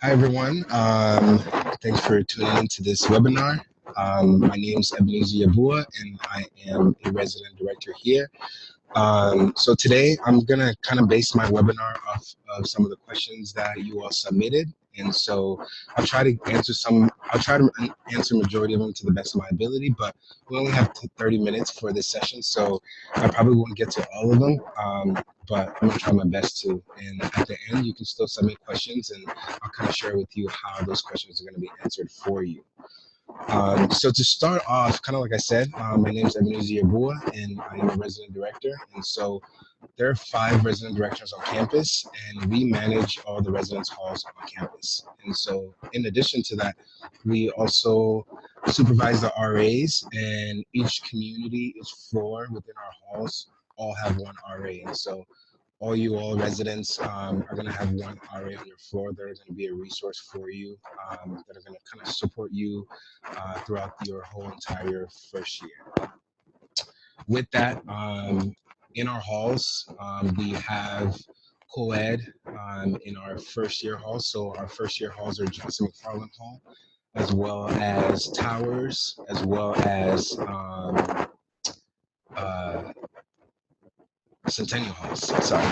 Hi, everyone. Thanks for tuning in to this webinar. My name is Ebenezer Yabua, and I am a resident director here. So today I'm gonna kind of base my webinar off of some of the questions that you all submitted. And so I'll try to answer majority of them to the best of my ability, but we only have 30 minutes for this session. So I probably won't get to all of them, but I'm gonna try my best to. And at the end, you can still submit questions and I'll kind of share with you how those questions are gonna be answered for you. So to start off, kind of like I said, my name is Ebenezer Yabua, and I am a resident director. And so there are 5 resident directors on campus, and we manage all the residence halls on campus. And so in addition to that, we also supervise the RAs, and each community, each floor within our halls all have one RA. And so all residents are going to have one RA on your floor that are going to be a resource for you, that are going to kind of support you throughout your whole entire first year. With that, in our halls, we have co-ed in our first year halls. So our first year halls are Johnson McFarland Hall, as well as Towers, as well as Centennial Halls, sorry.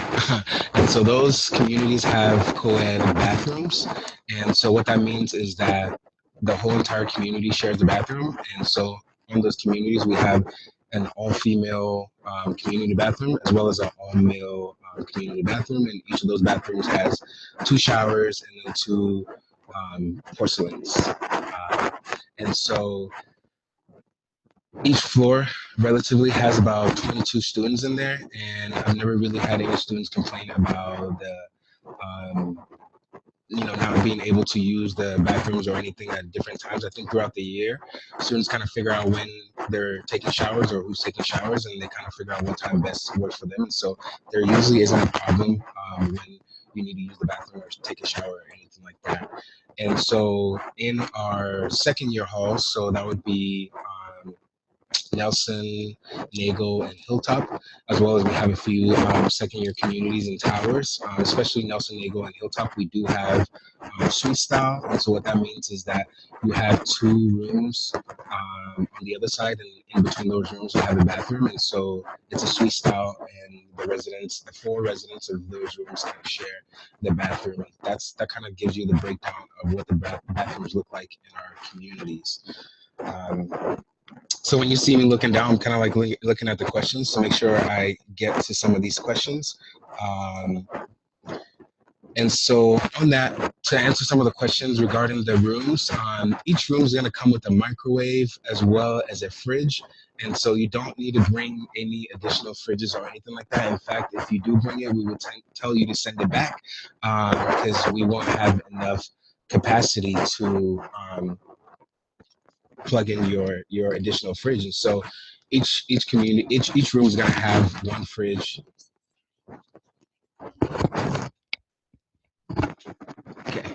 And so those communities have co-ed bathrooms. And so what that means is that the whole entire community shares the bathroom. And so in those communities, we have an all-female community bathroom, as well as an all-male community bathroom. And each of those bathrooms has 2 showers and then 2 porcelains. And so each floor relatively has about 22 students in there, and I've never really had any students complain about the not being able to use the bathrooms or anything at different times. I think throughout the year, students kind of figure out when they're taking showers or who's taking showers, and they kind of figure out what time best works for them. And so there usually isn't a problem when you need to use the bathroom or take a shower or anything like that. And so in our second year halls, so that would be Nelson, Nagle, and Hilltop, as well as we have a few second-year communities and towers, especially Nelson, Nagle, and Hilltop. We do have suite style, and so what that means is that you have 2 rooms on the other side, and in between those rooms you have a bathroom, and so it's a suite style, and the 4 residents of those rooms kind of share the bathroom. That kind of gives you the breakdown of what the bathrooms look like in our communities. So when you see me looking down, I'm kind of like looking at the questions to make sure I get to some of these questions. And so on that, to answer some of the questions regarding the rooms, each room is going to come with a microwave as well as a fridge. And so you don't need to bring any additional fridges or anything like that. In fact, if you do bring it, we will tell you to send it back because we won't have enough capacity to plug in your additional fridge. And so each room is going to have one fridge. Okay.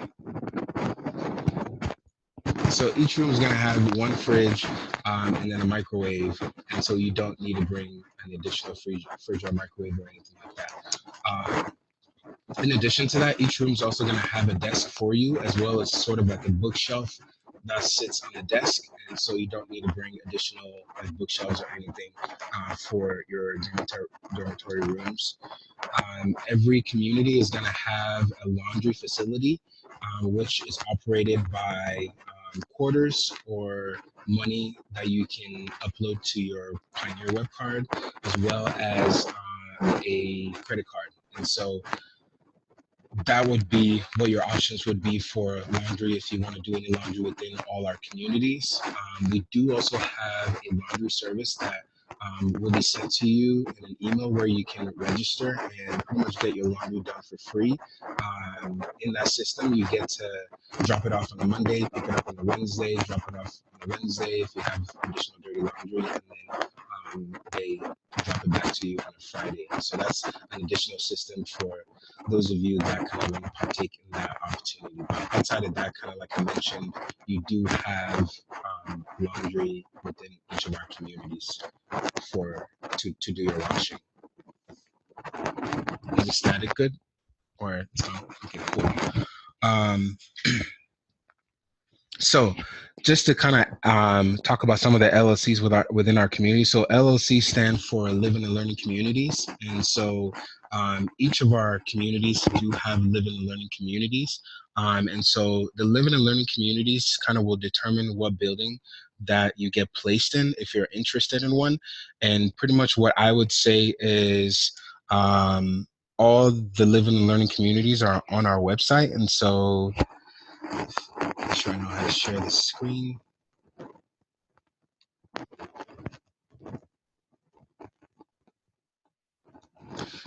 So each room is going to have one fridge and then a microwave, and so you don't need to bring an additional fridge or microwave or anything like that. In addition to that, each room is also going to have a desk for you, as well as sort of like a bookshelf that sits on the desk, and so you don't need to bring additional bookshelves or anything for your dormitory rooms. Every community is going to have a laundry facility, which is operated by quarters or money that you can upload to your Pioneer web card, as well as a credit card. And so that would be what your options would be for laundry if you want to do any laundry within all our communities. We do also have a laundry service that will be sent to you in an email where you can register and pretty much get your laundry done for free. In that system, you get to drop it off on a Monday, pick it up on a Wednesday, drop it off on a Wednesday if you have additional dirty laundry, and then they drop it back to you on a Friday. So that's an additional system for those of you that kind of want to partake in that opportunity. But outside of that, kind of like I mentioned, you do have laundry within each of our communities to do your washing. Is the static good? Or okay, cool. Um, So, just to kind of talk about some of the LLCs within our community. So, LLC stand for Living and Learning Communities, and so each of our communities do have living and learning communities. And so, the living and learning communities kind of will determine what building that you get placed in if you're interested in one. And pretty much what I would say is. All the living and learning communities are on our website, and so make sure I know how to share the screen.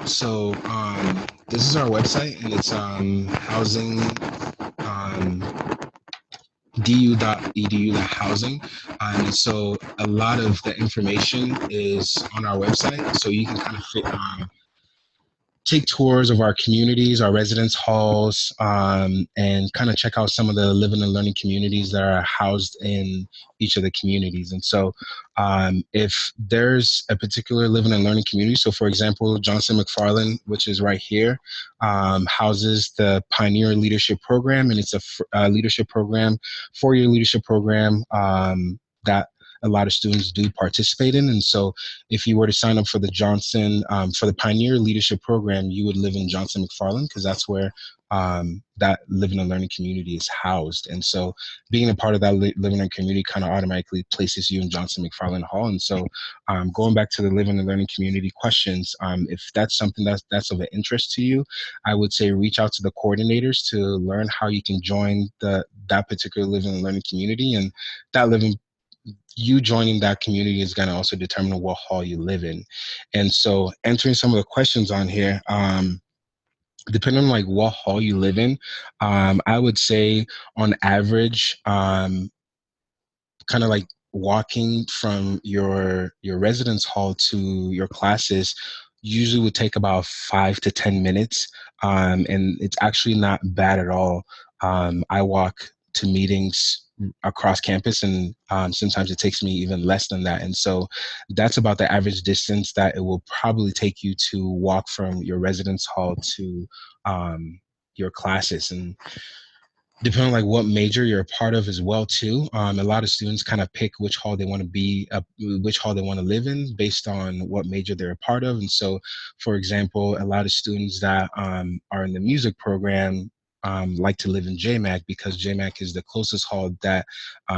So this is our website, and it's housing du.edu.housing. And so a lot of the information is on our website, so you can kind of take tours of our communities, our residence halls, and kind of check out some of the living and learning communities that are housed in each of the communities. And so if there's a particular living and learning community, so for example, Johnson McFarland, which is right here, houses the Pioneer Leadership Program, and it's a leadership program, 4-year leadership program that a lot of students do participate in. And so if you were to sign up for the for the Pioneer Leadership Program, you would live in Johnson McFarland because that's where that living and learning community is housed. And so being a part of that living and community kind of automatically places you in Johnson McFarland Hall. And so going back to the living and learning community questions, if that's something that's of an interest to you, I would say reach out to the coordinators to learn how you can join that particular living and learning community. And that you joining that community is going to also determine what hall you live in. And so answering some of the questions on here, depending on like what hall you live in, I would say on average, kind of like walking from your residence hall to your classes usually would take about 5 to 10 minutes, and it's actually not bad at all. I walk to meetings across campus, and sometimes it takes me even less than that. And so that's about the average distance that it will probably take you to walk from your residence hall to your classes. And depending on like what major you're a part of as well too, a lot of students kind of pick which hall they want to which hall they want to live in based on what major they're a part of. And so for example, a lot of students that are in the music program like to live in JMAC because JMAC is the closest hall that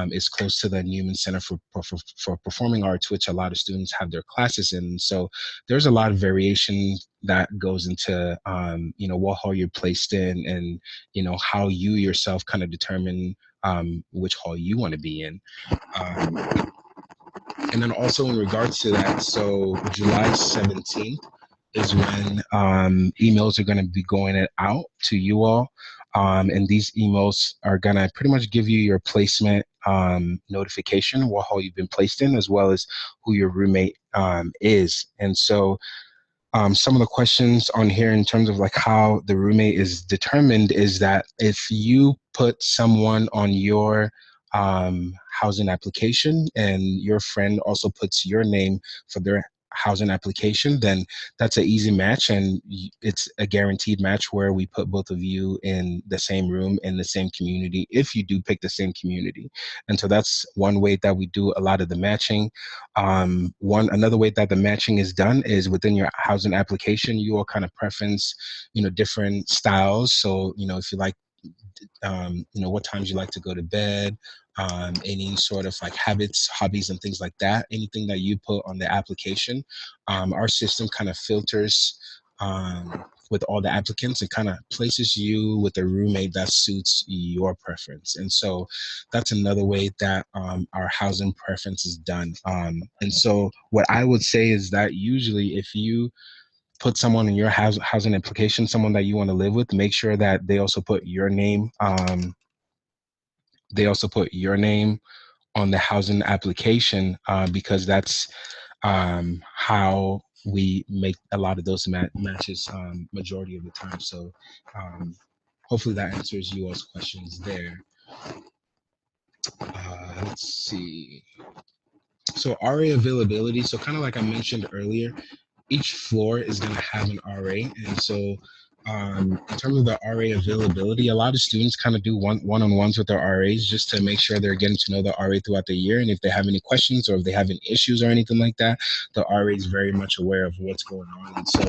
is close to the Newman Center for Performing Arts, which a lot of students have their classes in. So there's a lot of variation that goes into what hall you're placed in, and how you yourself kind of determine which hall you want to be in. And then also in regards to that, so July 17th is when emails are going to be going out to you all. And these emails are going to pretty much give you your placement notification, what hall you've been placed in, as well as who your roommate is. And so some of the questions on here in terms of like how the roommate is determined is that if you put someone on your housing application and your friend also puts your name for their housing application, then that's an easy match, and it's a guaranteed match where we put both of you in the same room in the same community if you do pick the same community. And so that's one way that we do a lot of the matching. Another way that the matching is done is within your housing application, you all kind of preference, different styles. So, if you like, what times you like to go to bed, any sort of like habits, hobbies, and things like that, anything that you put on the application, our system kind of filters with all the applicants and kind of places you with a roommate that suits your preference. And so that's another way that our housing preference is done. And so what I would say is that usually if you put someone in your housing application, someone that you want to live with, make sure that they also put your name. They also put your name on the housing application because that's how we make a lot of those matches majority of the time. So hopefully that answers you all's questions there. Let's see. So RA availability. So kind of like I mentioned earlier, each floor is going to have an RA. And so In terms of the RA availability, a lot of students kind of do one-on-ones with their RAs just to make sure they're getting to know the RA throughout the year. And if they have any questions or if they have any issues or anything like that, the RA is very much aware of what's going on. And so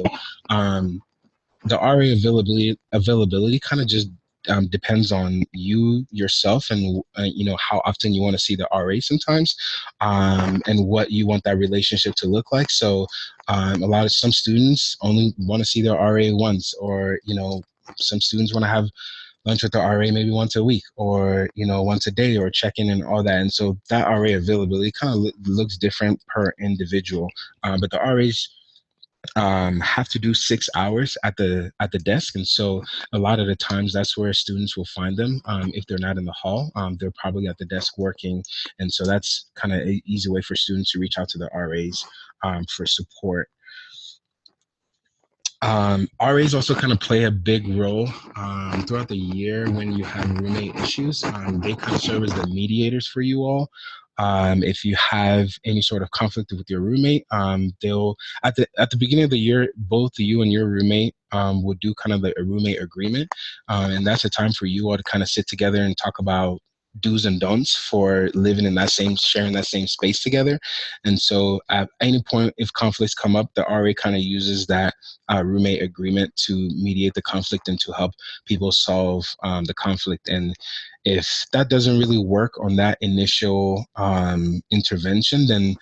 the RA availability kind of just depends on you yourself and how often you want to see the RA sometimes, and what you want that relationship to look like. So some students only want to see their RA once, or some students want to have lunch with the RA maybe once a week, or once a day, or check in and all that. And so that RA availability kind of looks different per individual, but the RAs have to do 6 hours at the desk, and so a lot of the times that's where students will find them. If they're not in the hall, they're probably at the desk working, and so that's kind of an easy way for students to reach out to the RAs for support. RAs also kind of play a big role throughout the year when you have roommate issues. They kind of serve as the mediators for you all. If you have any sort of conflict with your roommate, they'll at the beginning of the year, both you and your roommate will do kind of a roommate agreement, and that's a time for you all to kind of sit together and talk about do's and don'ts for living in sharing that same space together. And so at any point, if conflicts come up, the RA kind of uses that roommate agreement to mediate the conflict and to help people solve the conflict. And if that doesn't really work on that initial intervention, then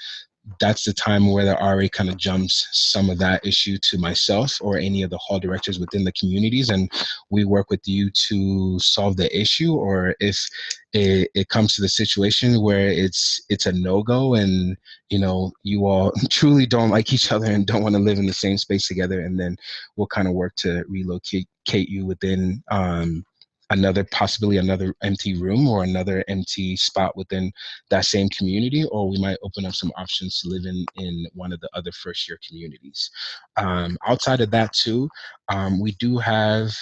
that's the time where the RA kind of jumps some of that issue to myself or any of the hall directors within the communities, and we work with you to solve the issue. Or if it comes to the situation where it's a no-go, and you all truly don't like each other and don't want to live in the same space together, and then we'll kind of work to relocate you within possibly another empty room or another empty spot within that same community, or we might open up some options to live in one of the other first year communities. Outside of that too, we do have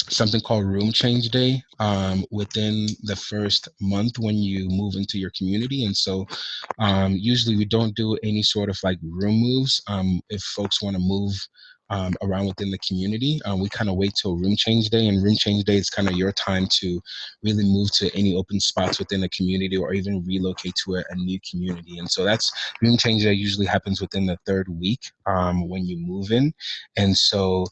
something called Room Change Day within the first month when you move into your community. And so usually we don't do any sort of like room moves. If folks want to move around within the community, we kind of wait till Room Change Day, and Room Change Day is kind of your time to really move to any open spots within the community, or even relocate to a new community. And so that's Room Change Day usually happens within the third week when you move in. And so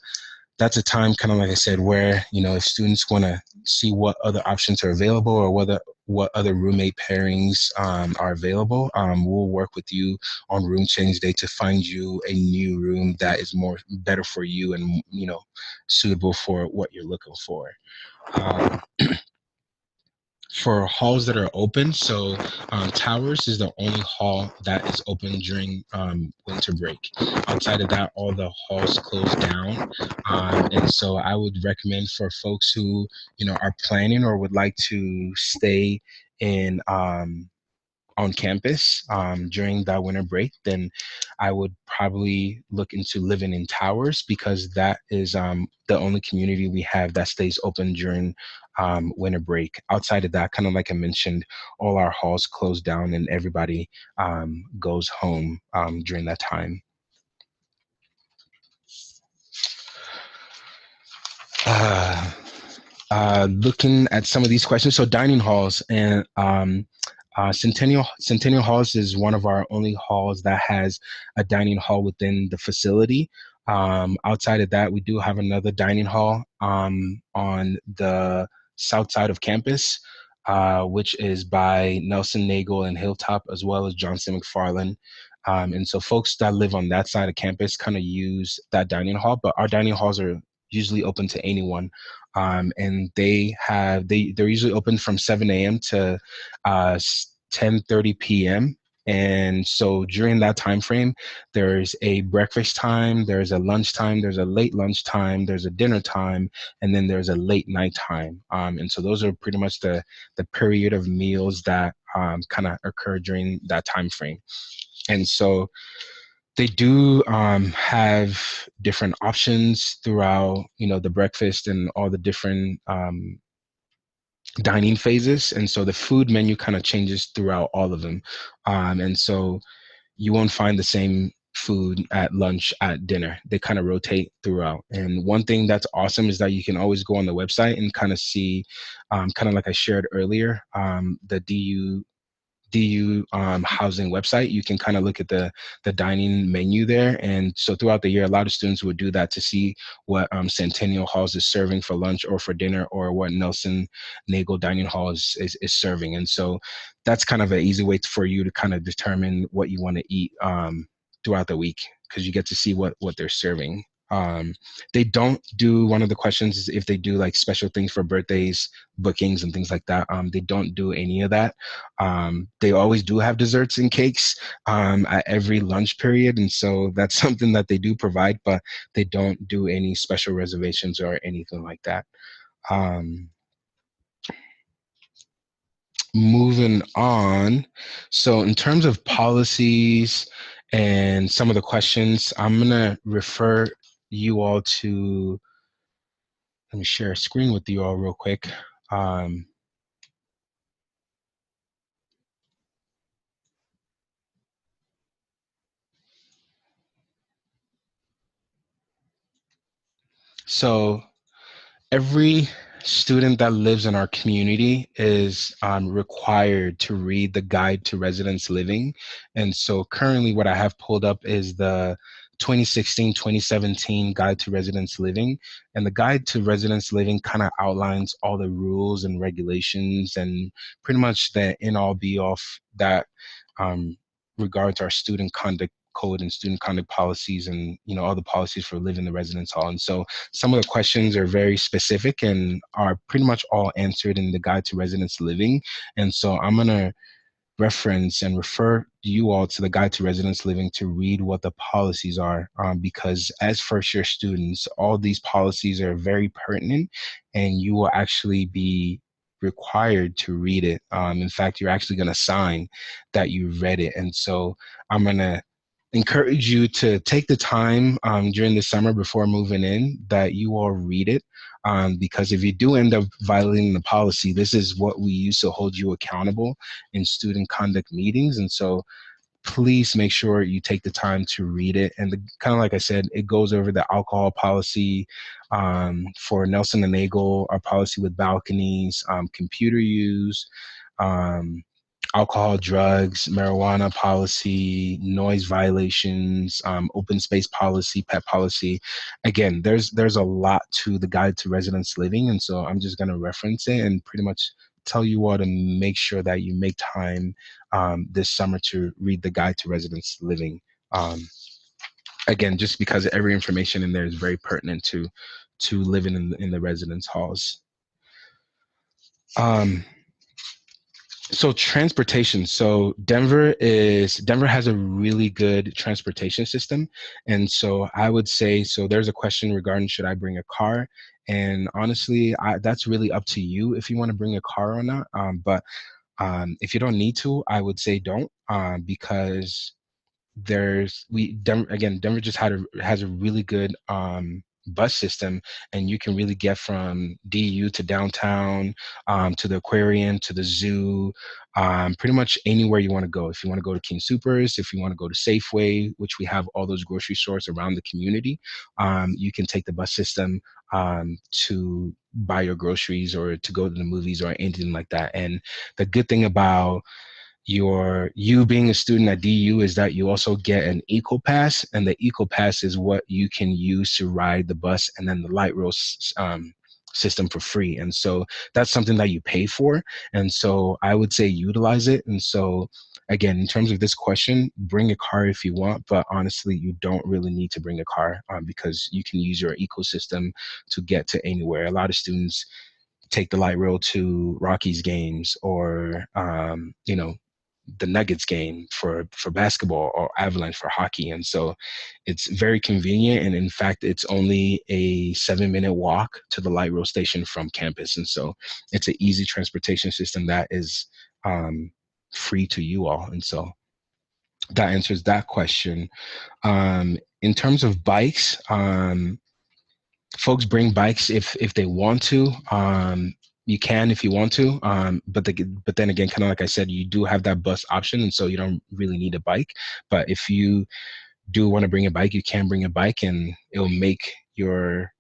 that's a time, kind of like I said, where if students want to see what other options are available, or what other roommate pairings are available, we'll work with you on Room Change Day to find you a new room that is better for you and suitable for what you're looking for. For halls that are open, so Towers is the only hall that is open during winter break. Outside of that, all the halls close down, and so I would recommend for folks who are planning or would like to stay in on campus during that winter break, then I would probably look into living in Towers, because that is the only community we have that stays open during winter break. Outside of that, kind of like I mentioned, all our halls close down and everybody goes home during that time. Looking at some of these questions, so dining halls, and Centennial Halls is one of our only halls that has a dining hall within the facility. Outside of that, we do have another dining hall on the south side of campus, which is by Nelson Nagel and Hilltop, as well as Johnson McFarland. And so folks that live on that side of campus kind of use that dining hall, but our dining halls are usually open to anyone. And they're usually open from 7 a.m. to 10:30 p.m. And so during that time frame, there's a breakfast time, there's a lunch time, there's a late lunch time, there's a dinner time, and then there's a late night time. And so those are pretty much the period of meals that kind of occur during that time frame. And so they do have different options throughout, the breakfast and all the different dining phases. And so the food menu kind of changes throughout all of them. And so you won't find the same food at lunch, at dinner. They kind of rotate throughout. And one thing that's awesome is that you can always go on the website and kind of see, kind of like I shared earlier, the DU housing website. You can kind of look at the dining menu there. And so throughout the year, a lot of students would do that to see what Centennial Halls is serving for lunch or for dinner, or what Nelson Nagel Dining Hall is serving. And so that's kind of an easy way for you to kind of determine what you want to eat throughout the week, because you get to see what they're serving. They don't do, one of the questions is if they do like special things for birthdays, bookings, and things like that. They don't do any of that. They always do have desserts and cakes at every lunch period, and so that's something that they do provide, but they don't do any special reservations or anything like that. Moving on. So in terms of policies and some of the questions, I'm gonna refer you all to, let me share a screen with you all real quick. So every student that lives in our community is required to read the Guide to Residence Living. And so currently what I have pulled up is the 2016-2017 Guide to Residence Living. And the Guide to Residence Living kind of outlines all the rules and regulations and pretty much the end all be all that regards our student conduct code and student conduct policies, and all the policies for living in the residence hall. And so some of the questions are very specific and are pretty much all answered in the Guide to Residence Living. And so I'm gonna reference and refer you all to the Guide to Residence Living to read what the policies are, because as first year students, all these policies are very pertinent and you will actually be required to read it. In fact, you're actually gonna sign that you read it. And so I'm gonna encourage you to take the time during the summer before moving in that you all read it, because if you do end up violating the policy, this is what we use to hold you accountable in student conduct meetings. And so please make sure you take the time to read it. And kind of like I said, it goes over the alcohol policy for Nelson and Nagel, our policy with balconies, computer use, alcohol, drugs, marijuana policy, noise violations, open space policy, pet policy. Again, there's a lot to the Guide to Residence Living, and so I'm just going to reference it and pretty much tell you all to make sure that you make time this summer to read the Guide to Residence Living. Again, just because every information in there is very pertinent to living in the residence halls. So transportation. So Denver has a really good transportation system. And so I would say, so there's a question regarding should I bring a car? And honestly, that's really up to you if you want to bring a car or not. But if you don't need to, I would say don't, because Denver just has a really good bus system, and you can really get from DU to downtown, to the aquarium, to the zoo, pretty much anywhere you want to go. If you want to go to King Soopers, if you want to go to Safeway, which we have all those grocery stores around the community, you can take the bus system to buy your groceries or to go to the movies or anything like that. And the good thing about you being a student at DU is that you also get an Eco Pass, and the Eco Pass is what you can use to ride the bus and then the light rail system for free. And so that's something that you pay for. And so I would say utilize it. And so again, in terms of this question, bring a car if you want, but honestly, you don't really need to bring a car because you can use your ecosystem to get to anywhere. A lot of students take the light rail to Rockies games or, the Nuggets game for basketball, or Avalanche for hockey. And so it's very convenient. And in fact, it's only a 7-minute walk to the light rail station from campus. And so it's an easy transportation system that is free to you all. And so that answers that question. In terms of bikes, folks bring bikes if they want to. You can if you want to, but then again, kind of like I said, you do have that bus option, and so you don't really need a bike. But if you do want to bring a bike, you can bring a bike, and it'll make your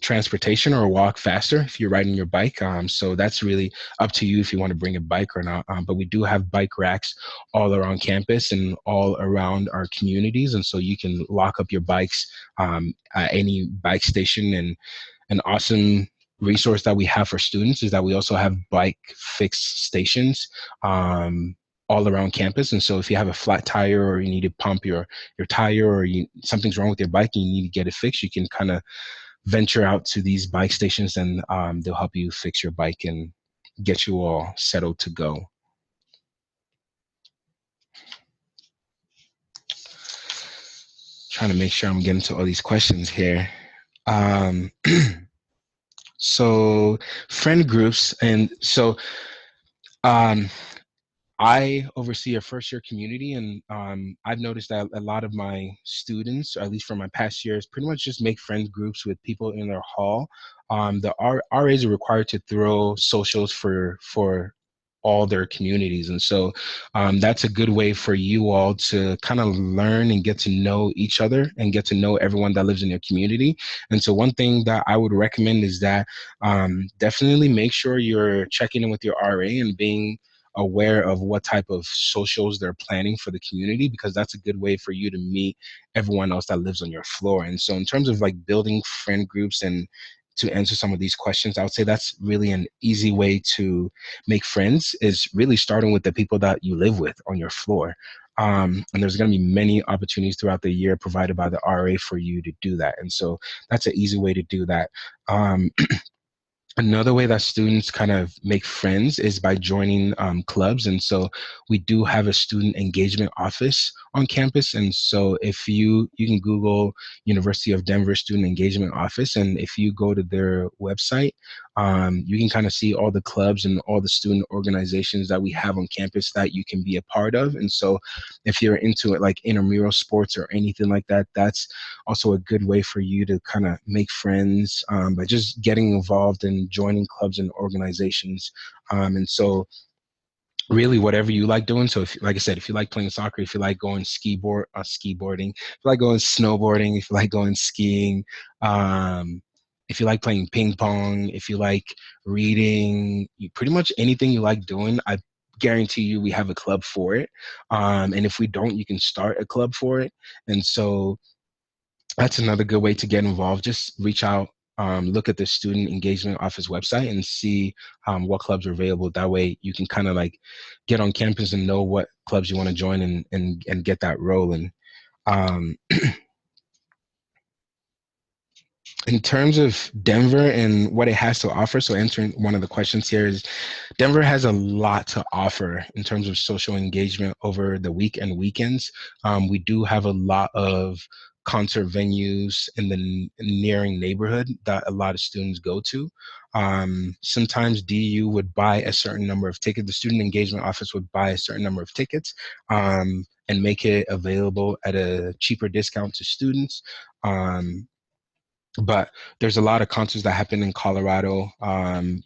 transportation or walk faster if you're riding your bike. So that's really up to you if you want to bring a bike or not. But we do have bike racks all around campus and all around our communities. And so you can lock up your bikes at any bike station. And an awesome resource that we have for students is that we also have bike fix stations all around campus. And so if you have a flat tire or you need to pump your tire, or something's wrong with your bike and you need to get it fixed, you can kind of venture out to these bike stations, and they'll help you fix your bike and get you all settled to go. Trying to make sure I'm getting to all these questions here. So friend groups, and so I oversee a first year community, and I've noticed that a lot of my students, or at least from my past years, pretty much just make friend groups with people in their hall. The RAs are required to throw socials for all their communities. And so that's a good way for you all to kind of learn and get to know each other and get to know everyone that lives in your community. And so one thing that I would recommend is that definitely make sure you're checking in with your RA and being aware of what type of socials they're planning for the community, because that's a good way for you to meet everyone else that lives on your floor. And so in terms of like building friend groups and to answer some of these questions, I would say that's really an easy way to make friends, is really starting with the people that you live with on your floor. And there's going to be many opportunities throughout the year provided by the RA for you to do that. And so that's an easy way to do that. Another way that students kind of make friends is by joining clubs. And so we do have a student engagement office on campus. And so if you can Google University of Denver Student Engagement Office, and if you go to their website, you can kind of see all the clubs and all the student organizations that we have on campus that you can be a part of. And so if you're into it, like intramural sports or anything like that, that's also a good way for you to kind of make friends by just getting involved and joining clubs and organizations. And so really whatever you like doing. So if, like I said, if you like playing soccer, if you like going skiboarding, if you like going snowboarding, if you like going skiing, if you like playing ping pong, if you like reading, pretty much anything you like doing, I guarantee you we have a club for it. And if we don't, you can start a club for it. And so that's another good way to get involved. Just reach out, look at the Student Engagement Office website and see what clubs are available. That way you can kind of like get on campus and know what clubs you want to join and get that rolling. In terms of Denver and what it has to offer, so answering one of the questions here is, Denver has a lot to offer in terms of social engagement over the week and weekends. We do have a lot of concert venues in the nearing neighborhood that a lot of students go to. Sometimes DU would buy a certain number of tickets. The Student Engagement Office would buy a certain number of tickets and make it available at a cheaper discount to students. But there's a lot of concerts that happen in Colorado.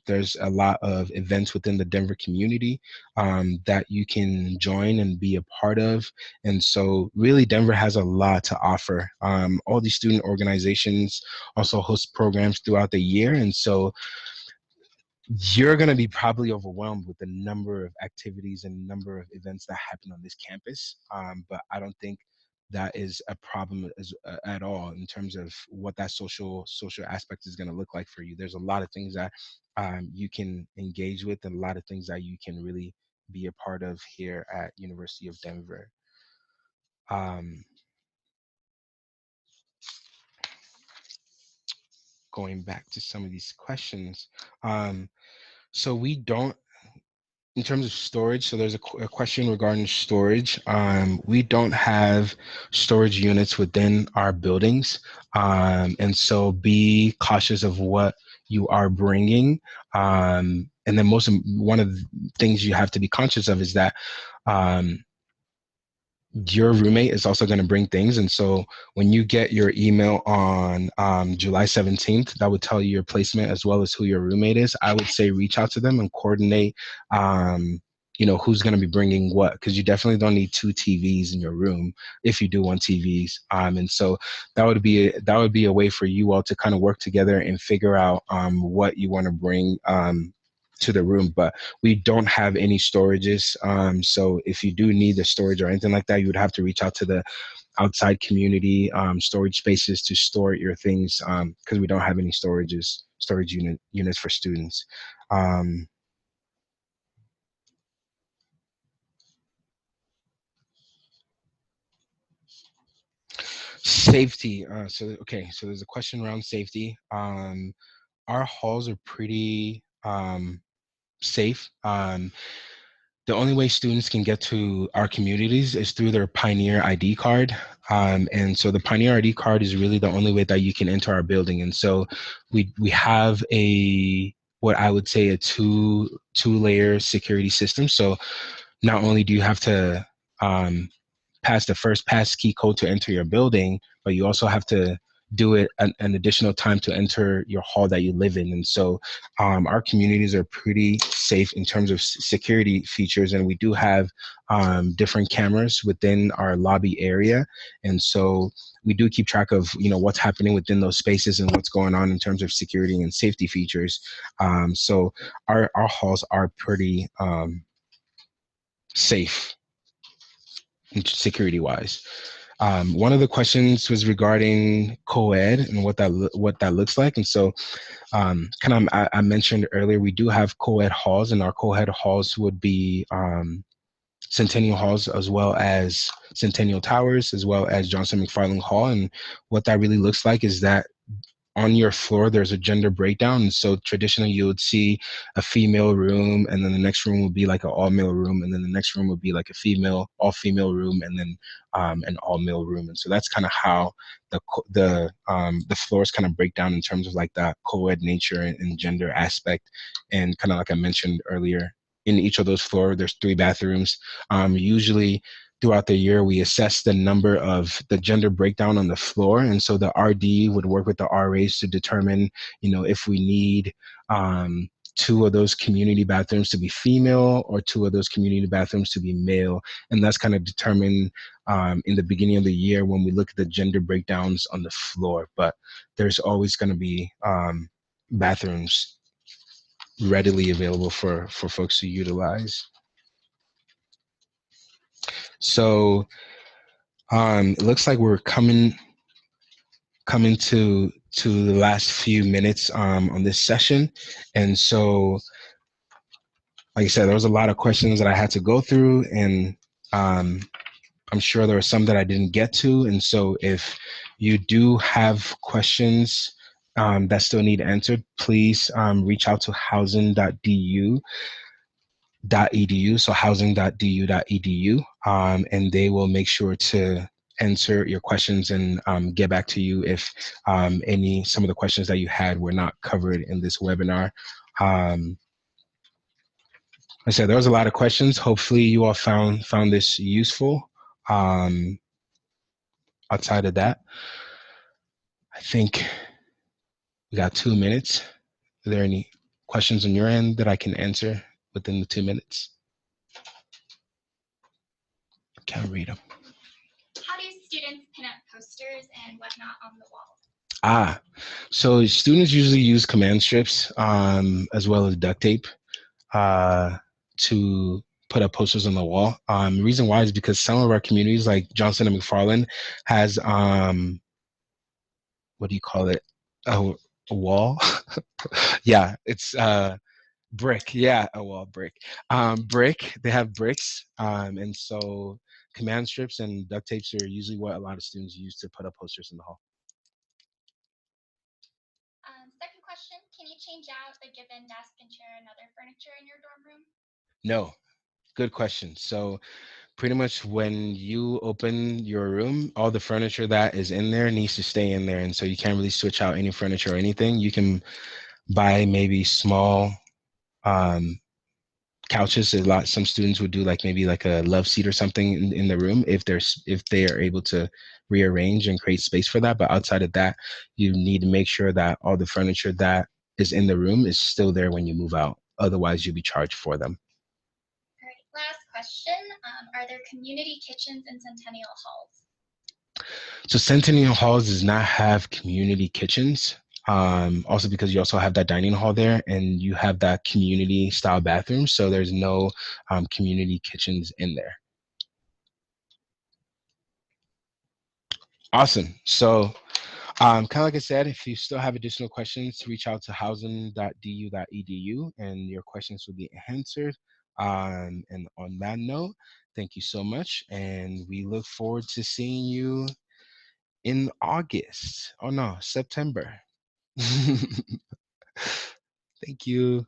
There's a lot of events within the Denver community that you can join and be a part of. And so really Denver has a lot to offer. All these student organizations also host programs throughout the year. And so you're going to be probably overwhelmed with the number of activities and number of events that happen on this campus. But I don't think that is a problem at all in terms of what that social aspect is going to look like for you. There's a lot of things that you can engage with, and a lot of things that you can really be a part of here at University of Denver. Going back to some of these questions. So we don't, in terms of storage, so there's a question regarding storage. We don't have storage units within our buildings. And so be cautious of what you are bringing. And then one of the things you have to be conscious of is that your roommate is also going to bring things. And so when you get your email on July 17th, that would tell you your placement as well as who your roommate is. I would say reach out to them and coordinate who's going to be bringing what, because you definitely don't need two TVs in your room if you do want TVs. And so that would be a way for you all to kind of work together and figure out what you want to bring to the room. But we don't have any storages. So if you do need the storage or anything like that, you would have to reach out to the outside community storage spaces to store your things, because we don't have any storage units for students. Um, Safety. So there's a question around safety. Our halls are pretty safe. The only way students can get to our communities is through their Pioneer ID card. And so the Pioneer ID card is really the only way that you can enter our building. And so we have what I would say a two-layer security system. So not only do you have to pass the first pass key code to enter your building, but you also have to do it an additional time to enter your hall that you live in. And so our communities are pretty safe in terms of security features, and we do have different cameras within our lobby area. And so we do keep track of what's happening within those spaces and what's going on in terms of security and safety features. So our halls are pretty safe security wise. One of the questions was regarding co-ed and what that looks like. And so I mentioned earlier, we do have co-ed halls, and our co-ed halls would be Centennial Halls, as well as Centennial Towers, as well as Johnson McFarland Hall. And what that really looks like is that on your floor, there's a gender breakdown. And so traditionally you would see a female room, and then the next room would be like an all male room. And then the next room would be like a all female room, and then an all male room. And so that's kind of how the floors kind of break down in terms of like that co-ed nature and gender aspect. And kind of like I mentioned earlier, in each of those floors, there's 3 bathrooms. Usually throughout the year, we assess the number of the gender breakdown on the floor. And so the RD would work with the RAs to determine, if we need 2 of those community bathrooms to be female or 2 of those community bathrooms to be male. And that's kind of determined in the beginning of the year when we look at the gender breakdowns on the floor. But there's always going to be bathrooms readily available for folks to utilize. So it looks like we're coming to the last few minutes on this session. And so, like I said, there was a lot of questions that I had to go through, and I'm sure there were some that I didn't get to. And so if you do have questions that still need answered, please reach out to housing.du.edu, so housing.du.edu, and they will make sure to answer your questions and get back to you if some of the questions that you had were not covered in this webinar. I said there was a lot of questions. Hopefully you all found this useful. Outside of that, I think we got 2 minutes. Are there any questions on your end that I can answer within the 2 minutes? I can't read them. How do students pin up posters and whatnot on the wall? So students usually use command strips as well as duct tape to put up posters on the wall. The reason why is because some of our communities, like Johnson and McFarland, has what do you call it? A wall? Yeah, it's brick. Yeah, a wall brick. Brick. They have bricks, and so command strips and duct tapes are usually what a lot of students use to put up posters in the hall. Second question, can you change out the given desk and chair and other furniture in your dorm room? No. Good question. So pretty much when you open your room, all the furniture that is in there needs to stay in there. And so you can't really switch out any furniture or anything. You can buy maybe small couches. Some students would do like maybe like a love seat or something in the room if they are able to rearrange and create space for that. But outside of that, you need to make sure that all the furniture that is in the room is still there when you move out. Otherwise, you'll be charged for them. Last question, are there community kitchens in Centennial Halls? So Centennial Halls does not have community kitchens. Also because you also have that dining hall there and you have that community style bathroom. So there's no community kitchens in there. Awesome. So kind of like I said, if you still have additional questions, reach out to housing.du.edu and your questions will be answered. And on that note, thank you so much. And we look forward to seeing you in August. Oh no, September. Thank you.